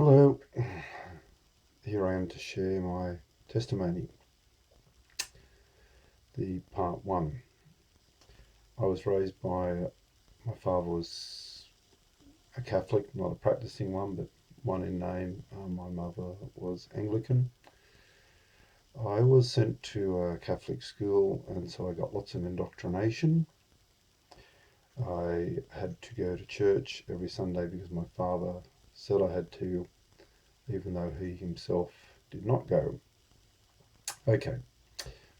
Hello, here I am to share my testimony, the part one. I was raised by, my father was a Catholic, not a practicing one, but one in name. My mother was Anglican. I was sent to a Catholic school, and so I got lots of indoctrination. I had to go to church every Sunday because my father said I had to, even though he himself did not go. Okay.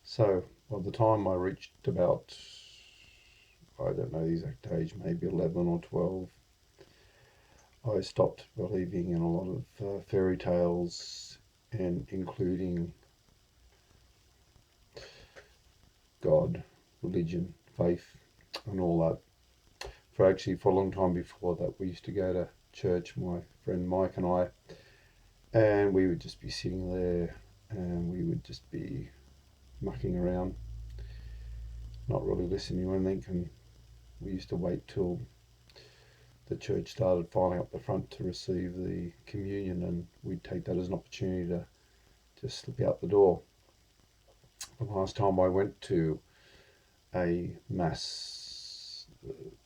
So by the time I reached about, I don't know the exact age, maybe 11 or 12, I stopped believing in a lot of fairy tales, and including God, religion, faith, and all that. For a long time before that, we used to go to church, my friend Mike and I, and we would just be sitting there and we would just be mucking around, not really listening to anything. And we used to wait till the church started filing up the front to receive the communion, and we'd take that as an opportunity to just slip out the door. The last time I went to a mass,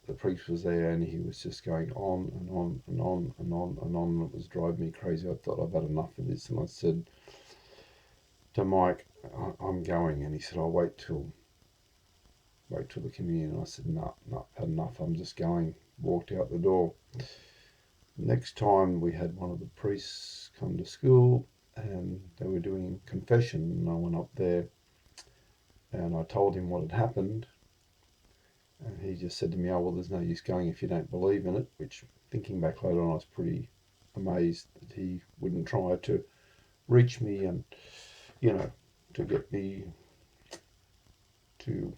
the priest was there and he was just going on and on and on and on and on. It was driving me crazy. I thought, I've had enough of this, and I said to Mike, I'm going. And he said, I'll wait till the communion. And I said, no, had enough, I'm just going. Walked out the door. Next time we had one of the priests come to school and they were doing confession, and I went up there and I told him what had happened, and he just said to me, oh, well, there's no use going if you don't believe in it, which, thinking back later on, I was pretty amazed that he wouldn't try to reach me and, to get me to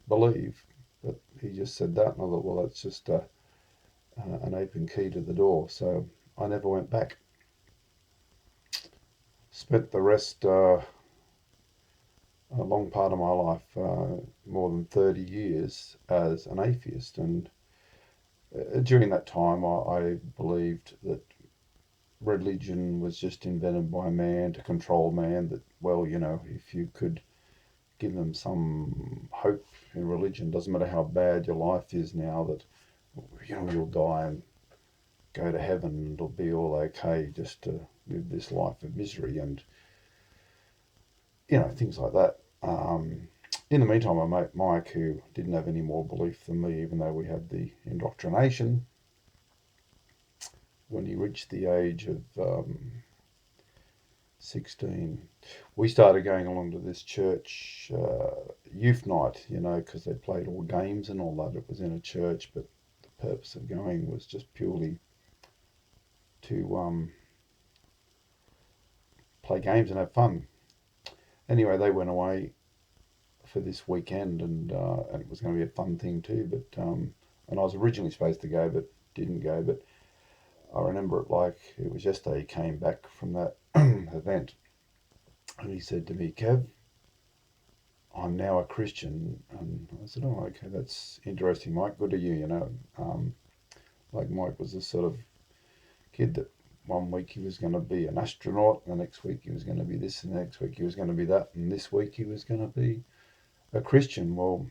believe. But he just said that, and I thought, well, that's just an open key to the door. So I never went back. Spent the rest, a long part of my life, more than 30 years, as an atheist. And during that time, I believed that religion was just invented by man to control man, that, well, if you could give them some hope in religion, doesn't matter how bad your life is now, that, you'll die and go to heaven and it'll be all okay just to live this life of misery, and things like that. In the meantime, my mate Mike, who didn't have any more belief than me, even though we had the indoctrination, when he reached the age of 16, we started going along to this church youth night, because they played all games and all that. It was in a church, but the purpose of going was just purely to play games and have fun. Anyway, they went away for this weekend, and it was going to be a fun thing too. But and I was originally supposed to go, but didn't go. But I remember it like it was yesterday. He came back from that event, and he said to me, "Kev, I'm now a Christian." And I said, "Oh, okay, that's interesting, Mike. Good to you." Like Mike was the sort of kid that one week he was going to be an astronaut, and the next week he was going to be this, and the next week he was going to be that, and this week he was going to be a Christian. Well,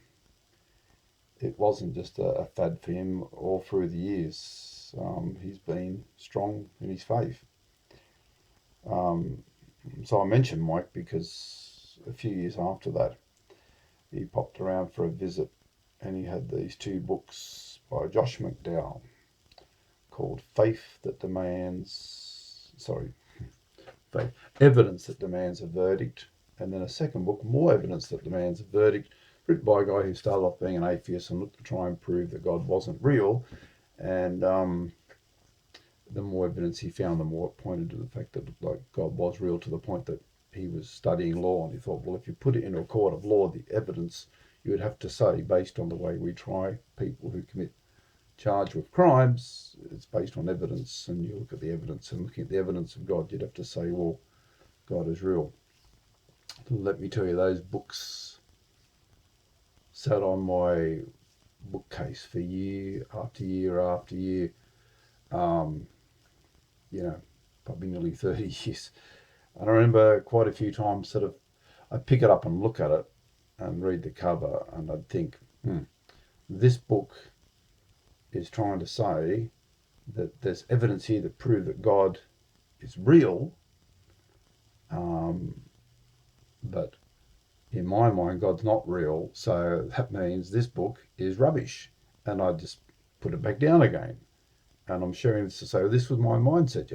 it wasn't just a fad for him. All through the years, he's been strong in his faith. Um, so I mentioned Mike because a few years after that, he popped around for a visit, and he had these two books by Josh McDowell called Faith, Evidence That Demands a Verdict, and then a second book, More Evidence That Demands a Verdict, written by a guy who started off being an atheist and looked to try and prove that God wasn't real. And the more evidence he found, the more it pointed to the fact that, like, God was real, to the point that he was studying law, and he thought, well, if you put it into a court of law, the evidence you would have to say, based on the way we try people who commit charged with crimes, it's based on evidence, and you look at the evidence, and looking at the evidence of God, you'd have to say, well, God is real. Let me tell you, those books sat on my bookcase for year after year after year. Um, probably nearly 30 years. And I remember quite a few times I'd pick it up and look at it and read the cover, and I'd think, this book is trying to say that there's evidence here that prove that God is real, but in my mind, God's not real, so that means this book is rubbish. And I just put it back down again. And I'm sharing this to say, this was my mindset.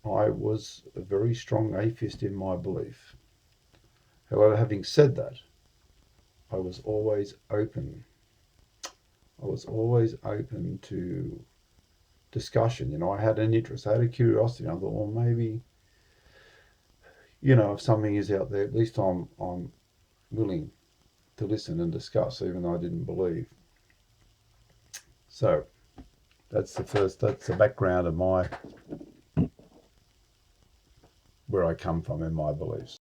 I was a very strong atheist in my belief. However, having said that, I was always open. I was always open to discussion. I had an interest, I had a curiosity. I thought, well, maybe, if something is out there, at least I'm willing to listen and discuss, even though I didn't believe. So that's the background of where I come from in my beliefs.